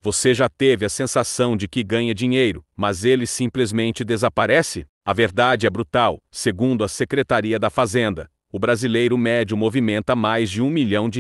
Você já teve a sensação de que ganha dinheiro, mas ele simplesmente desaparece? A verdade é brutal. Segundo a Secretaria da Fazenda, o brasileiro médio movimenta mais de R$ 1 milhão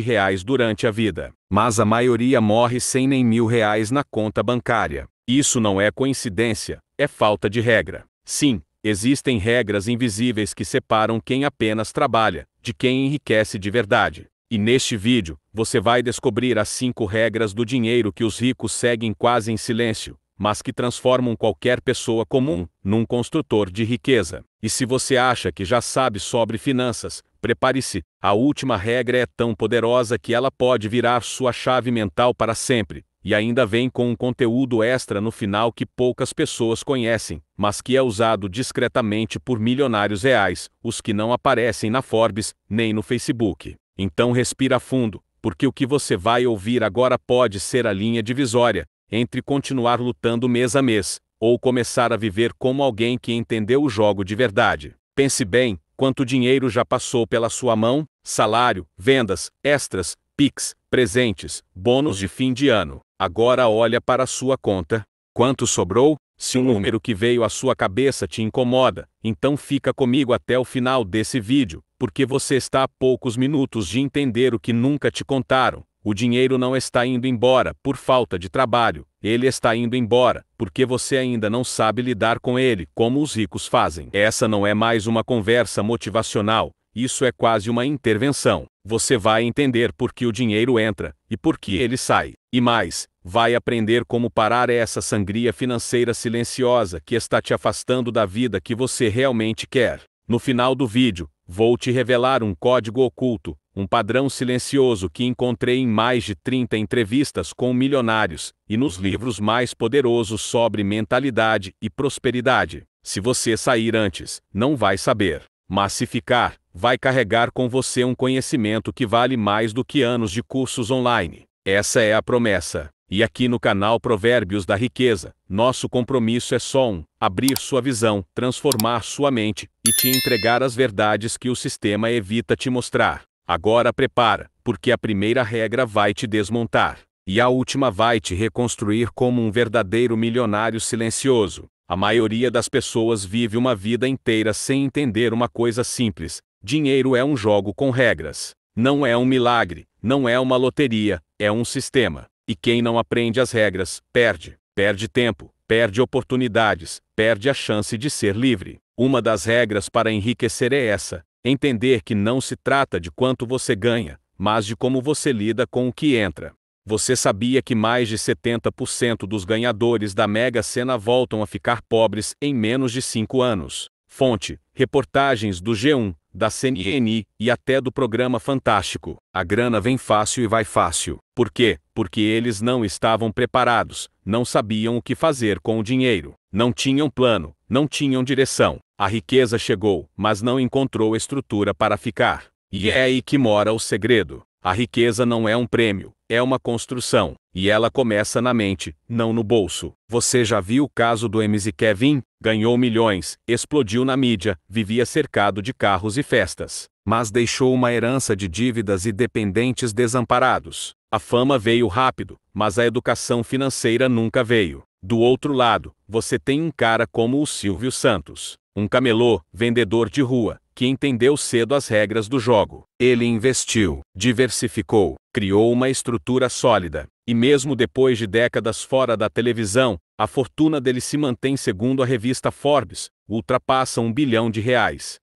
durante a vida. Mas a maioria morre sem nem R$ 1.000 na conta bancária. Isso não é coincidência, é falta de regra. Sim, existem regras invisíveis que separam quem apenas trabalha, de quem enriquece de verdade. E neste vídeo, você vai descobrir as 5 regras do dinheiro que os ricos seguem quase em silêncio, mas que transformam qualquer pessoa comum num construtor de riqueza. E se você acha que já sabe sobre finanças, prepare-se, a última regra é tão poderosa que ela pode virar sua chave mental para sempre, e ainda vem com um conteúdo extra no final que poucas pessoas conhecem, mas que é usado discretamente por milionários reais, os que não aparecem na Forbes, nem no Facebook. Então respira fundo, porque o que você vai ouvir agora pode ser a linha divisória entre continuar lutando mês a mês, ou começar a viver como alguém que entendeu o jogo de verdade. Pense bem, quanto dinheiro já passou pela sua mão: salário, vendas, extras, Pix, presentes, bônus de fim de ano. Agora olha para a sua conta. Quanto sobrou? Se um número que veio à sua cabeça te incomoda, então fica comigo até o final desse vídeo, porque você está a poucos minutos de entender o que nunca te contaram. O dinheiro não está indo embora por falta de trabalho, ele está indo embora porque você ainda não sabe lidar com ele como os ricos fazem. Essa não é mais uma conversa motivacional, isso é quase uma intervenção. Você vai entender por que o dinheiro entra e por que ele sai. E mais, vai aprender como parar essa sangria financeira silenciosa que está te afastando da vida que você realmente quer. No final do vídeo, vou te revelar um código oculto, um padrão silencioso que encontrei em mais de 30 entrevistas com milionários e nos livros mais poderosos sobre mentalidade e prosperidade. Se você sair antes, não vai saber. Mas se ficar, vai carregar com você um conhecimento que vale mais do que anos de cursos online. Essa é a promessa. E aqui no canal Provérbios da Riqueza, nosso compromisso é só abrir sua visão, transformar sua mente e te entregar as verdades que o sistema evita te mostrar. Agora prepara, porque a primeira regra vai te desmontar, e a última vai te reconstruir como um verdadeiro milionário silencioso. A maioria das pessoas vive uma vida inteira sem entender uma coisa simples: dinheiro é um jogo com regras. Não é um milagre, não é uma loteria, é um sistema. E quem não aprende as regras, perde. Perde tempo, perde oportunidades, perde a chance de ser livre. Uma das regras para enriquecer é essa: entender que não se trata de quanto você ganha, mas de como você lida com o que entra. Você sabia que mais de 70% dos ganhadores da Mega Sena voltam a ficar pobres em menos de 5 anos? Fonte: reportagens do G1, da CNN e até do programa Fantástico. A grana vem fácil e vai fácil. Por quê? Porque eles não estavam preparados, não sabiam o que fazer com o dinheiro, não tinham plano, não tinham direção. A riqueza chegou, mas não encontrou estrutura para ficar. E é aí que mora o segredo. A riqueza não é um prêmio, é uma construção, e ela começa na mente, não no bolso. Você já viu o caso do MC Kevin? Ganhou milhões, explodiu na mídia, vivia cercado de carros e festas, mas deixou uma herança de dívidas e dependentes desamparados. A fama veio rápido, mas a educação financeira nunca veio. Do outro lado, você tem um cara como o Silvio Santos, um camelô, vendedor de rua, que entendeu cedo as regras do jogo. Ele investiu, diversificou, criou uma estrutura sólida, e mesmo depois de décadas fora da televisão, a fortuna dele se mantém, segundo a revista Forbes, ultrapassa R$ 1 bilhão.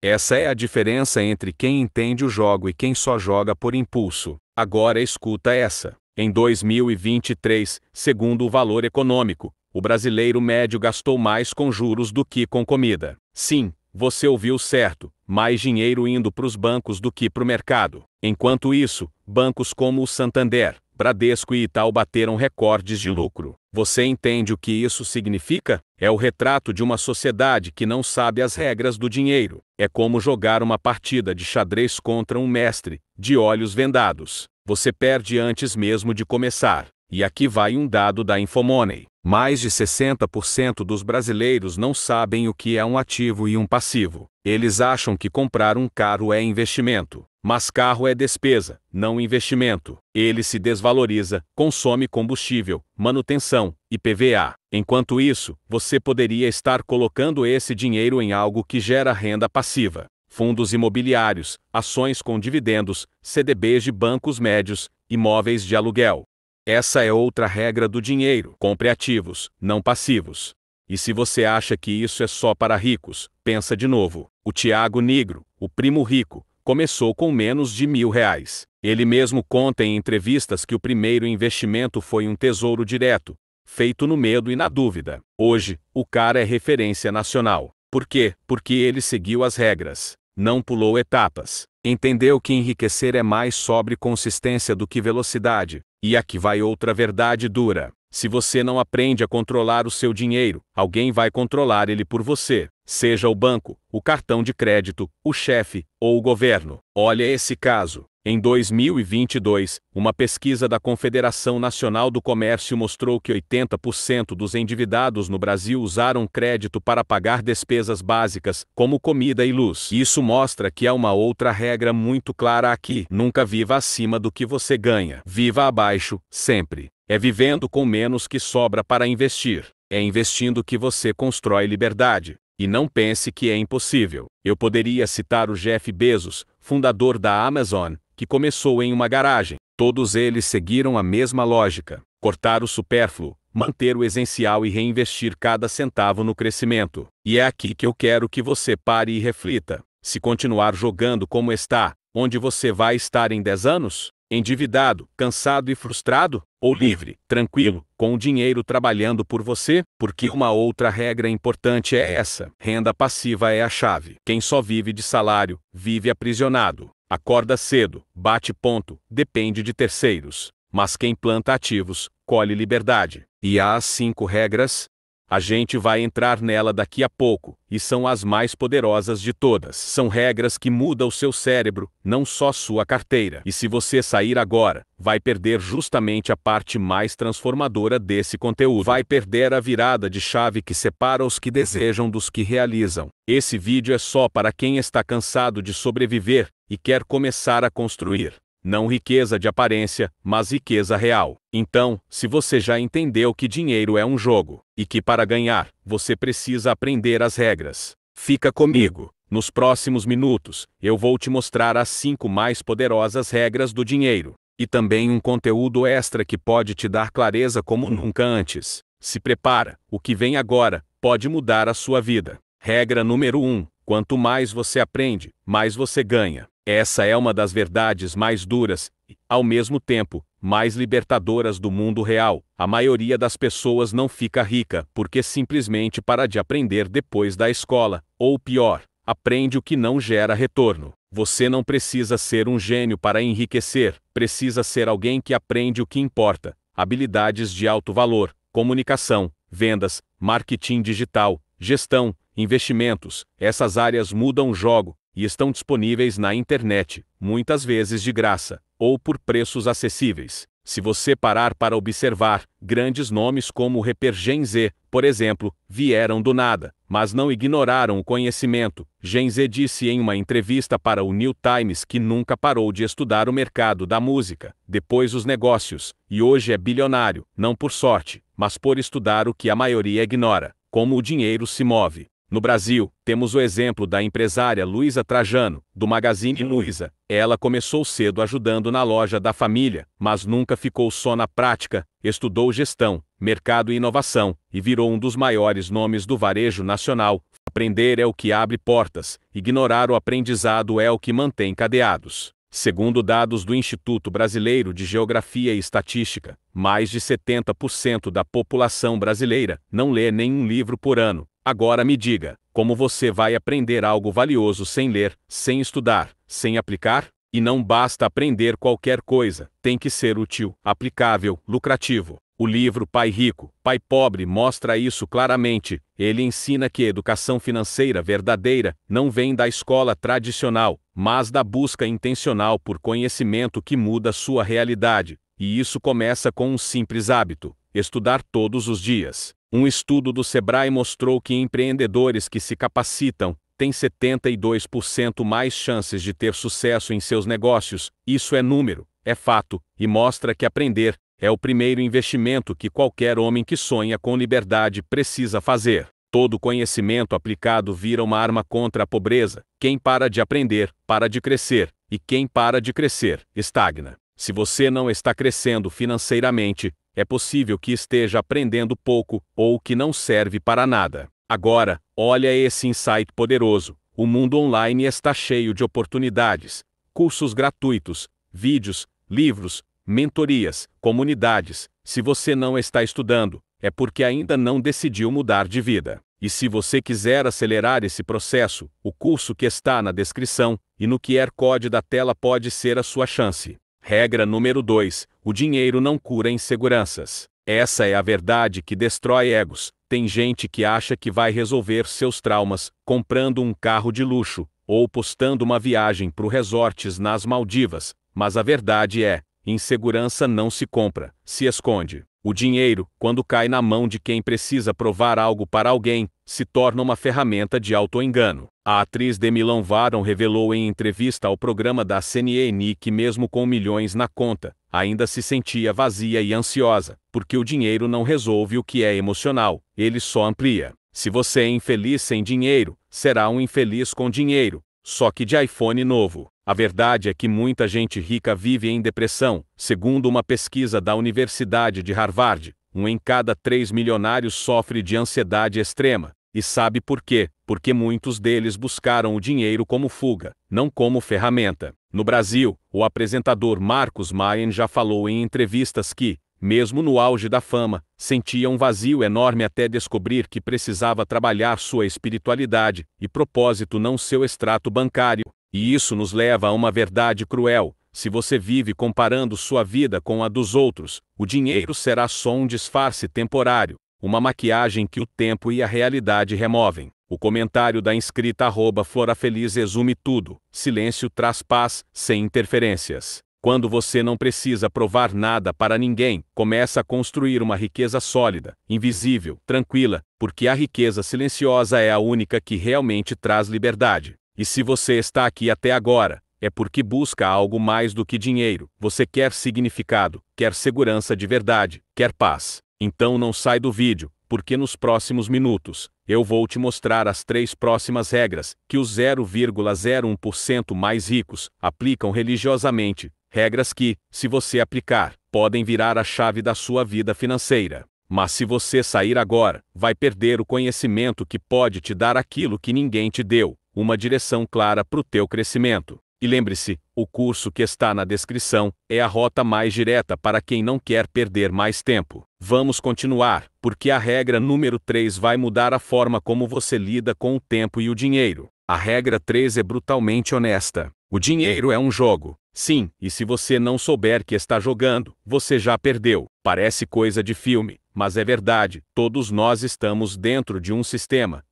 Essa é a diferença entre quem entende o jogo e quem só joga por impulso. Agora escuta essa. Em 2023, segundo o Valor Econômico, o brasileiro médio gastou mais com juros do que com comida. Sim, você ouviu certo, mais dinheiro indo para os bancos do que para o mercado. Enquanto isso, bancos como o Santander, Bradesco e Itaú bateram recordes de lucro. Você entende o que isso significa? É o retrato de uma sociedade que não sabe as regras do dinheiro. É como jogar uma partida de xadrez contra um mestre, de olhos vendados. Você perde antes mesmo de começar. E aqui vai um dado da Infomoney. Mais de 60% dos brasileiros não sabem o que é um ativo e um passivo. Eles acham que comprar um carro é investimento, Mas carro é despesa, não investimento. Ele se desvaloriza, consome combustível, manutenção, IPVA. Enquanto isso, você poderia estar colocando esse dinheiro em algo que gera renda passiva. Fundos imobiliários, ações com dividendos, CDBs de bancos médios, imóveis de aluguel. Essa é outra regra do dinheiro. Compre ativos, não passivos. E se você acha que isso é só para ricos, pensa de novo. O Tiago Nigro, o primo rico, começou com menos de R$ 1.000. Ele mesmo conta em entrevistas que o primeiro investimento foi um tesouro direto, feito no medo e na dúvida. Hoje, o cara é referência nacional. Por quê? Porque ele seguiu as regras, não pulou etapas. Entendeu que enriquecer é mais sobre consistência do que velocidade. E aqui vai outra verdade dura. Se você não aprende a controlar o seu dinheiro, alguém vai controlar ele por você. Seja o banco, o cartão de crédito, o chefe ou o governo. Olha esse caso. Em 2022, uma pesquisa da Confederação Nacional do Comércio mostrou que 80% dos endividados no Brasil usaram crédito para pagar despesas básicas, como comida e luz. Isso mostra que há uma outra regra muito clara aqui. Nunca viva acima do que você ganha. Viva abaixo, sempre. É vivendo com menos que sobra para investir. É investindo que você constrói liberdade. E não pense que é impossível. Eu poderia citar o Jeff Bezos, fundador da Amazon, que começou em uma garagem. Todos eles seguiram a mesma lógica: cortar o supérfluo, manter o essencial e reinvestir cada centavo no crescimento. E é aqui que eu quero que você pare e reflita. Se continuar jogando como está, onde você vai estar em 10 anos? Endividado, cansado e frustrado? Ou livre, tranquilo, com o dinheiro trabalhando por você? Porque uma outra regra importante é essa: renda passiva é a chave. Quem só vive de salário, vive aprisionado. Acorda cedo, bate ponto, depende de terceiros. Mas quem planta ativos, colhe liberdade. E há as 5 regras. A gente vai entrar nela daqui a pouco, e são as mais poderosas de todas. São regras que mudam o seu cérebro, não só sua carteira. E se você sair agora, vai perder justamente a parte mais transformadora desse conteúdo. Vai perder a virada de chave que separa os que desejam dos que realizam. Esse vídeo é só para quem está cansado de sobreviver e quer começar a construir. Não riqueza de aparência, mas riqueza real. Então, se você já entendeu que dinheiro é um jogo, e que para ganhar, você precisa aprender as regras, fica comigo. Nos próximos minutos, eu vou te mostrar as 5 mais poderosas regras do dinheiro. E também um conteúdo extra que pode te dar clareza como nunca antes. Se prepara, o que vem agora pode mudar a sua vida. Regra número 1. Quanto mais você aprende, mais você ganha. Essa é uma das verdades mais duras e, ao mesmo tempo, mais libertadoras do mundo real. A maioria das pessoas não fica rica porque simplesmente para de aprender depois da escola, ou pior, aprende o que não gera retorno. Você não precisa ser um gênio para enriquecer, precisa ser alguém que aprende o que importa. Habilidades de alto valor, comunicação, vendas, marketing digital, gestão, investimentos. Essas áreas mudam o jogo e estão disponíveis na internet, muitas vezes de graça, ou por preços acessíveis. Se você parar para observar, grandes nomes como o rapper Gen Z, por exemplo, vieram do nada, mas não ignoraram o conhecimento. Gen Z disse em uma entrevista para o New Times que nunca parou de estudar o mercado da música, depois os negócios, e hoje é bilionário, não por sorte, mas por estudar o que a maioria ignora: como o dinheiro se move. No Brasil, temos o exemplo da empresária Luísa Trajano, do Magazine Luiza. Ela começou cedo ajudando na loja da família, mas nunca ficou só na prática, estudou gestão, mercado e inovação, e virou um dos maiores nomes do varejo nacional. Aprender é o que abre portas, ignorar o aprendizado é o que mantém cadeados. Segundo dados do Instituto Brasileiro de Geografia e Estatística, mais de 70% da população brasileira não lê nenhum livro por ano. Agora me diga, como você vai aprender algo valioso sem ler, sem estudar, sem aplicar? E não basta aprender qualquer coisa, tem que ser útil, aplicável, lucrativo. O livro Pai Rico, Pai Pobre mostra isso claramente. Ele ensina que educação financeira verdadeira não vem da escola tradicional, mas da busca intencional por conhecimento que muda sua realidade. E isso começa com um simples hábito: estudar todos os dias. Um estudo do Sebrae mostrou que empreendedores que se capacitam, tem 72% mais chances de ter sucesso em seus negócios. Isso é número, é fato, e mostra que aprender é o primeiro investimento que qualquer homem que sonha com liberdade precisa fazer. Todo conhecimento aplicado vira uma arma contra a pobreza. Quem para de aprender, para de crescer, e quem para de crescer, estagna. Se você não está crescendo financeiramente, é possível que esteja aprendendo pouco ou que não serve para nada. Agora, olha esse insight poderoso. O mundo online está cheio de oportunidades, cursos gratuitos, vídeos, livros, mentorias, comunidades. Se você não está estudando, é porque ainda não decidiu mudar de vida. E se você quiser acelerar esse processo, o curso que está na descrição e no QR Code da tela pode ser a sua chance. Regra número 2: o dinheiro não cura inseguranças. Essa é a verdade que destrói egos. Tem gente que acha que vai resolver seus traumas comprando um carro de luxo ou postando uma viagem para resorts nas Maldivas, mas a verdade é, insegurança não se compra, se esconde. O dinheiro, quando cai na mão de quem precisa provar algo para alguém, se torna uma ferramenta de auto-engano. A atriz Demi Lovato revelou em entrevista ao programa da CNN que mesmo com milhões na conta, ainda se sentia vazia e ansiosa, porque o dinheiro não resolve o que é emocional, ele só amplia. Se você é infeliz sem dinheiro, será um infeliz com dinheiro, só que de iPhone novo. A verdade é que muita gente rica vive em depressão. Segundo uma pesquisa da Universidade de Harvard, 1 em cada 3 milionários sofre de ansiedade extrema. E sabe por quê? Porque muitos deles buscaram o dinheiro como fuga, não como ferramenta. No Brasil, o apresentador Marcos Maien já falou em entrevistas que, mesmo no auge da fama, sentia um vazio enorme até descobrir que precisava trabalhar sua espiritualidade e propósito, não seu extrato bancário. E isso nos leva a uma verdade cruel: se você vive comparando sua vida com a dos outros, o dinheiro será só um disfarce temporário, uma maquiagem que o tempo e a realidade removem. O comentário da inscrita @florafeliz resume tudo: silêncio traz paz, sem interferências. Quando você não precisa provar nada para ninguém, começa a construir uma riqueza sólida, invisível, tranquila, porque a riqueza silenciosa é a única que realmente traz liberdade. E se você está aqui até agora, é porque busca algo mais do que dinheiro. Você quer significado, quer segurança de verdade, quer paz. Então não sai do vídeo, porque nos próximos minutos, eu vou te mostrar as 3 próximas regras que os 0,01% mais ricos aplicam religiosamente. Regras que, se você aplicar, podem virar a chave da sua vida financeira. Mas se você sair agora, vai perder o conhecimento que pode te dar aquilo que ninguém te deu, uma direção clara para o teu crescimento. E lembre-se, o curso que está na descrição é a rota mais direta para quem não quer perder mais tempo. Vamos continuar, porque a regra número 3 vai mudar a forma como você lida com o tempo e o dinheiro. A regra 3 é brutalmente honesta. O dinheiro é um jogo. Sim, e se você não souber que está jogando, você já perdeu. Parece coisa de filme, mas é verdade. Todos nós estamos dentro de um sistema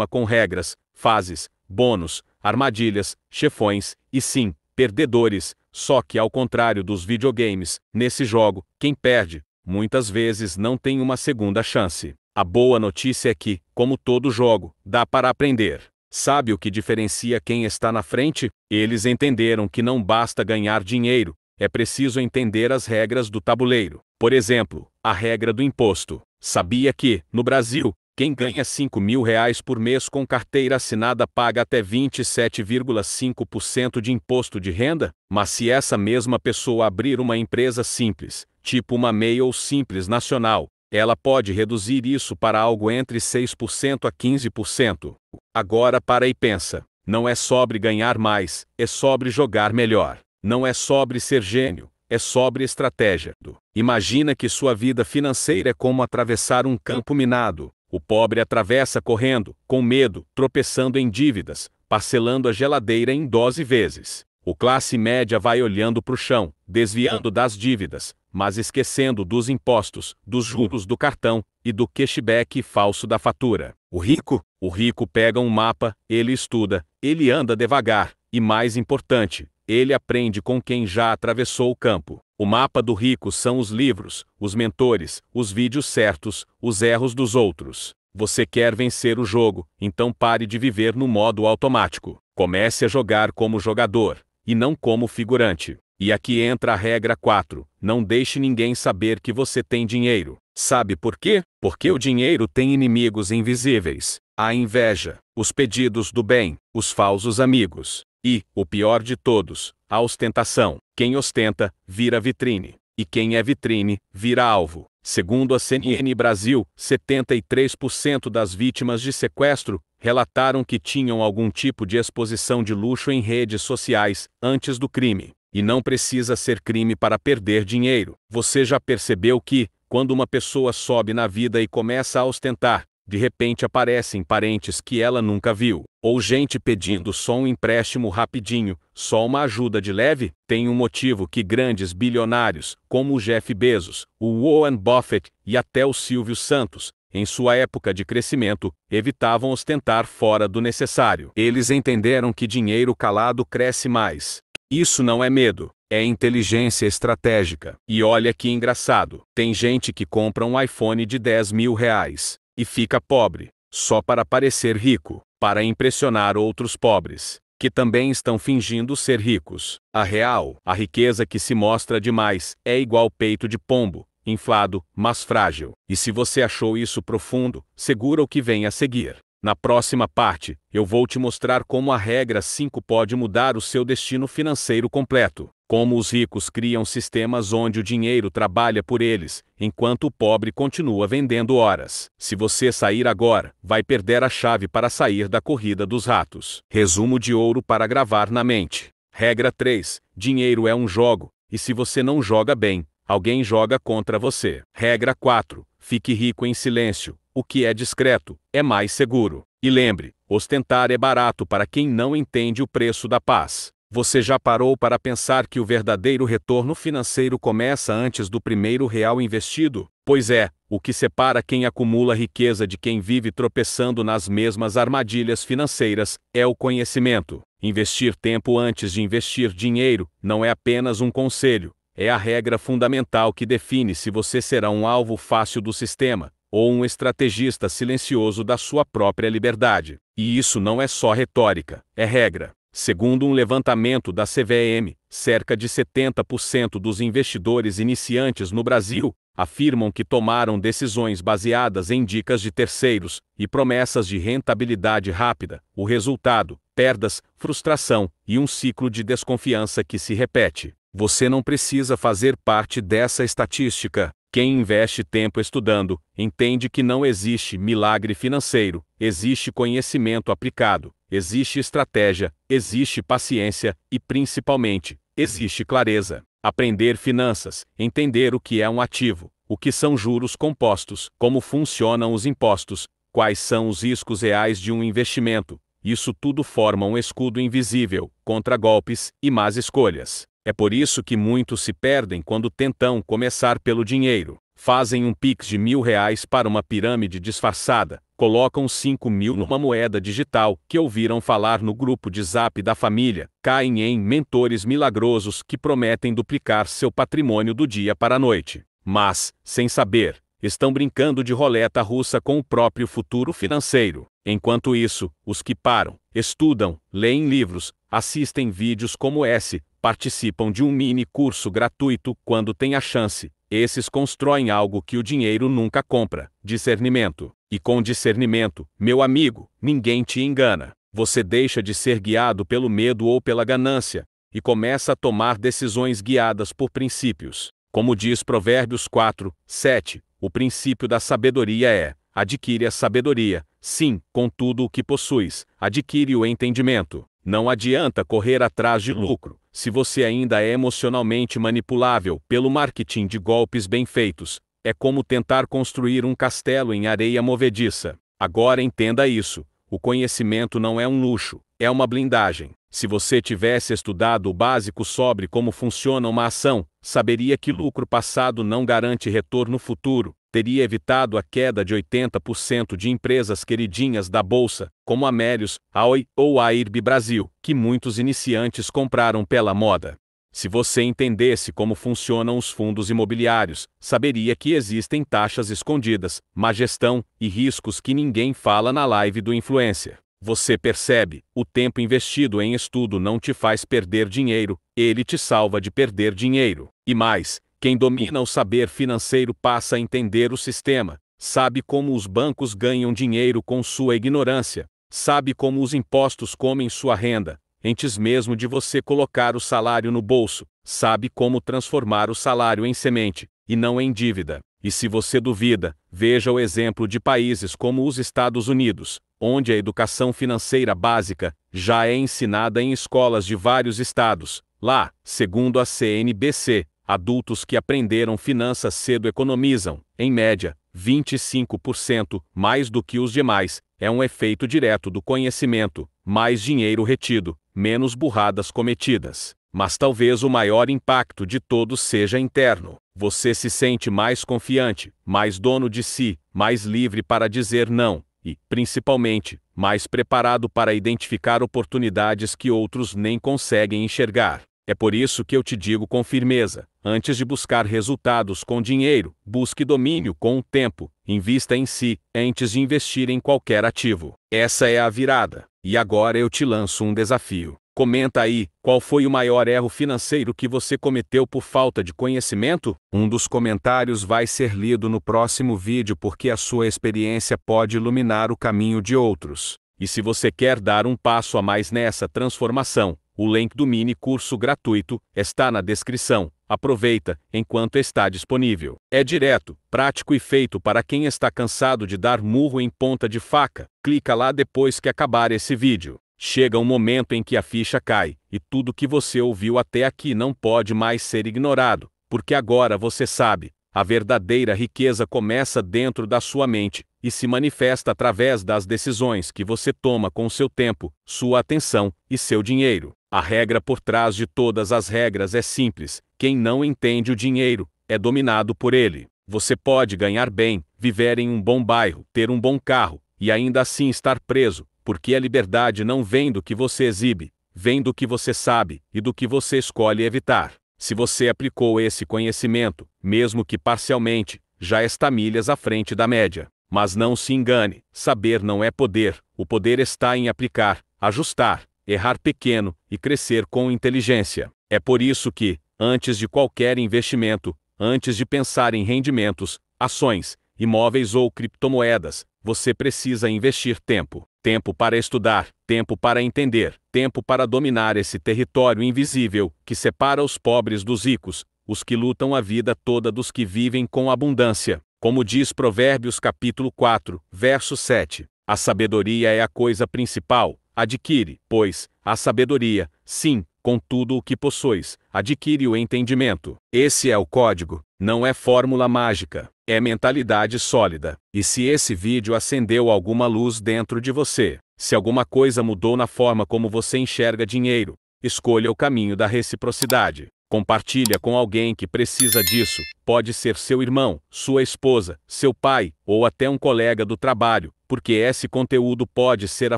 com regras, fases, bônus, armadilhas, chefões, e sim, perdedores. Só que ao contrário dos videogames, nesse jogo, quem perde, muitas vezes não tem uma segunda chance. A boa notícia é que, como todo jogo, dá para aprender. Sabe o que diferencia quem está na frente? Eles entenderam que não basta ganhar dinheiro, é preciso entender as regras do tabuleiro. Por exemplo, a regra do imposto. Sabia que, no Brasil, quem ganha R$ 5.000 por mês com carteira assinada paga até 27,5% de imposto de renda? Mas se essa mesma pessoa abrir uma empresa simples, tipo uma MEI ou Simples Nacional, ela pode reduzir isso para algo entre 6% a 15%. Agora para e pensa. Não é sobre ganhar mais, é sobre jogar melhor. Não é sobre ser gênio, é sobre estratégia. Imagina que sua vida financeira é como atravessar um campo minado. O pobre atravessa correndo, com medo, tropeçando em dívidas, parcelando a geladeira em 12 vezes. O classe média vai olhando para o chão, desviando das dívidas, mas esquecendo dos impostos, dos juros do cartão e do cashback falso da fatura. O rico pega um mapa, ele estuda, ele anda devagar, e mais importante, ele aprende com quem já atravessou o campo. O mapa do rico são os livros, os mentores, os vídeos certos, os erros dos outros. Você quer vencer o jogo, então pare de viver no modo automático. Comece a jogar como jogador, e não como figurante. E aqui entra a regra 4. Não deixe ninguém saber que você tem dinheiro. Sabe por quê? Porque o dinheiro tem inimigos invisíveis. A inveja, os pedidos do bem, os falsos amigos. E, o pior de todos, a ostentação. Quem ostenta, vira vitrine. E quem é vitrine, vira alvo. Segundo a CNN Brasil, 73% das vítimas de sequestro relataram que tinham algum tipo de exposição de luxo em redes sociais antes do crime. E não precisa ser crime para perder dinheiro. Você já percebeu que, quando uma pessoa sobe na vida e começa a ostentar, de repente aparecem parentes que ela nunca viu, ou gente pedindo só um empréstimo rapidinho, só uma ajuda de leve? Tem um motivo que grandes bilionários, como o Jeff Bezos, o Warren Buffett e até o Silvio Santos, em sua época de crescimento, evitavam ostentar fora do necessário. Eles entenderam que dinheiro calado cresce mais. Isso não é medo, é inteligência estratégica. E olha que engraçado, tem gente que compra um iPhone de 10 mil reais e fica pobre, só para parecer rico, para impressionar outros pobres, que também estão fingindo ser ricos. A riqueza que se mostra demais, é igual peito de pombo, inflado, mas frágil. E se você achou isso profundo, segura o que vem a seguir. Na próxima parte, eu vou te mostrar como a regra 5 pode mudar o seu destino financeiro completo. Como os ricos criam sistemas onde o dinheiro trabalha por eles, enquanto o pobre continua vendendo horas. Se você sair agora, vai perder a chave para sair da corrida dos ratos. Resumo de ouro para gravar na mente. Regra 3. Dinheiro é um jogo, e se você não joga bem, alguém joga contra você. Regra 4. Fique rico em silêncio. O que é discreto, é mais seguro. E lembre, ostentar é barato para quem não entende o preço da paz. Você já parou para pensar que o verdadeiro retorno financeiro começa antes do primeiro real investido? Pois é, o que separa quem acumula riqueza de quem vive tropeçando nas mesmas armadilhas financeiras é o conhecimento. Investir tempo antes de investir dinheiro não é apenas um conselho, é a regra fundamental que define se você será um alvo fácil do sistema ou um estrategista silencioso da sua própria liberdade. E isso não é só retórica, é regra. Segundo um levantamento da CVM, cerca de 70% dos investidores iniciantes no Brasil afirmam que tomaram decisões baseadas em dicas de terceiros e promessas de rentabilidade rápida. O resultado: perdas, frustração e um ciclo de desconfiança que se repete. Você não precisa fazer parte dessa estatística. Quem investe tempo estudando, entende que não existe milagre financeiro, existe conhecimento aplicado, existe estratégia, existe paciência e, principalmente, existe clareza. Aprender finanças, entender o que é um ativo, o que são juros compostos, como funcionam os impostos, quais são os riscos reais de um investimento. Isso tudo forma um escudo invisível contra golpes e más escolhas. É por isso que muitos se perdem quando tentam começar pelo dinheiro. Fazem um Pix de R$ 1.000 para uma pirâmide disfarçada, colocam 5.000 numa moeda digital que ouviram falar no grupo de Zap da família, caem em mentores milagrosos que prometem duplicar seu patrimônio do dia para a noite. Mas, sem saber, estão brincando de roleta russa com o próprio futuro financeiro. Enquanto isso, os que param, estudam, leem livros, assistem vídeos como esse, participam de um mini curso gratuito quando têm a chance. Esses constroem algo que o dinheiro nunca compra: discernimento. E com discernimento, meu amigo, ninguém te engana. Você deixa de ser guiado pelo medo ou pela ganância e começa a tomar decisões guiadas por princípios. Como diz Provérbios 4:7, o princípio da sabedoria é: adquire a sabedoria. Sim, com tudo o que possuis, adquire o entendimento. Não adianta correr atrás de lucro, se você ainda é emocionalmente manipulável pelo marketing de golpes bem feitos. É como tentar construir um castelo em areia movediça. Agora entenda isso: o conhecimento não é um luxo, é uma blindagem. Se você tivesse estudado o básico sobre como funciona uma ação, saberia que lucro passado não garante retorno futuro. Teria evitado a queda de 80% de empresas queridinhas da bolsa, como a Melius, a Oi ou a IRB Brasil, que muitos iniciantes compraram pela moda. Se você entendesse como funcionam os fundos imobiliários, saberia que existem taxas escondidas, má gestão e riscos que ninguém fala na live do influencer. Você percebe, o tempo investido em estudo não te faz perder dinheiro, ele te salva de perder dinheiro. E mais, quem domina o saber financeiro passa a entender o sistema, sabe como os bancos ganham dinheiro com sua ignorância, sabe como os impostos comem sua renda, antes mesmo de você colocar o salário no bolso, sabe como transformar o salário em semente, e não em dívida. E se você duvida, veja o exemplo de países como os Estados Unidos, onde a educação financeira básica já é ensinada em escolas de vários estados. Lá, segundo a CNBC, adultos que aprenderam finanças cedo economizam, em média, 25% mais do que os demais. É um efeito direto do conhecimento: mais dinheiro retido, menos burradas cometidas. Mas talvez o maior impacto de todos seja interno. Você se sente mais confiante, mais dono de si, mais livre para dizer não, e, principalmente, mais preparado para identificar oportunidades que outros nem conseguem enxergar. É por isso que eu te digo com firmeza: antes de buscar resultados com dinheiro, busque domínio com o tempo, invista em si, antes de investir em qualquer ativo. Essa é a virada. E agora eu te lanço um desafio. Comenta aí, qual foi o maior erro financeiro que você cometeu por falta de conhecimento? Um dos comentários vai ser lido no próximo vídeo porque a sua experiência pode iluminar o caminho de outros. E se você quer dar um passo a mais nessa transformação, o link do mini curso gratuito está na descrição. Aproveita, enquanto está disponível. É direto, prático e feito para quem está cansado de dar murro em ponta de faca. Clica lá depois que acabar esse vídeo. Chega um momento em que a ficha cai, e tudo que você ouviu até aqui não pode mais ser ignorado, porque agora você sabe, a verdadeira riqueza começa dentro da sua mente, e se manifesta através das decisões que você toma com seu tempo, sua atenção e seu dinheiro. A regra por trás de todas as regras é simples: quem não entende o dinheiro, é dominado por ele. Você pode ganhar bem, viver em um bom bairro, ter um bom carro, e ainda assim estar preso, porque a liberdade não vem do que você exibe, vem do que você sabe e do que você escolhe evitar. Se você aplicou esse conhecimento, mesmo que parcialmente, já está milhas à frente da média. Mas não se engane, saber não é poder, o poder está em aplicar, ajustar, errar pequeno e crescer com inteligência. É por isso que, antes de qualquer investimento, antes de pensar em rendimentos, ações, imóveis ou criptomoedas, você precisa investir tempo. Tempo para estudar, tempo para entender, tempo para dominar esse território invisível que separa os pobres dos ricos, os que lutam a vida toda dos que vivem com abundância. Como diz Provérbios capítulo 4, verso 7, a sabedoria é a coisa principal, adquire, pois, a sabedoria, sim, com tudo o que possuis, adquire o entendimento. Esse é o código, não é fórmula mágica, é mentalidade sólida. E se esse vídeo acendeu alguma luz dentro de você, se alguma coisa mudou na forma como você enxerga dinheiro, escolha o caminho da reciprocidade. Compartilha com alguém que precisa disso, pode ser seu irmão, sua esposa, seu pai, ou até um colega do trabalho, porque esse conteúdo pode ser a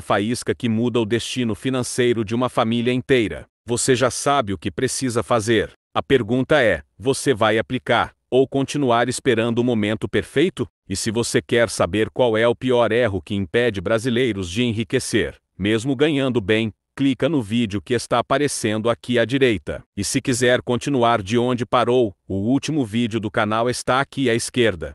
faísca que muda o destino financeiro de uma família inteira. Você já sabe o que precisa fazer. A pergunta é: você vai aplicar, ou continuar esperando o momento perfeito? E se você quer saber qual é o pior erro que impede brasileiros de enriquecer, mesmo ganhando bem, clica no vídeo que está aparecendo aqui à direita. E se quiser continuar de onde parou, o último vídeo do canal está aqui à esquerda.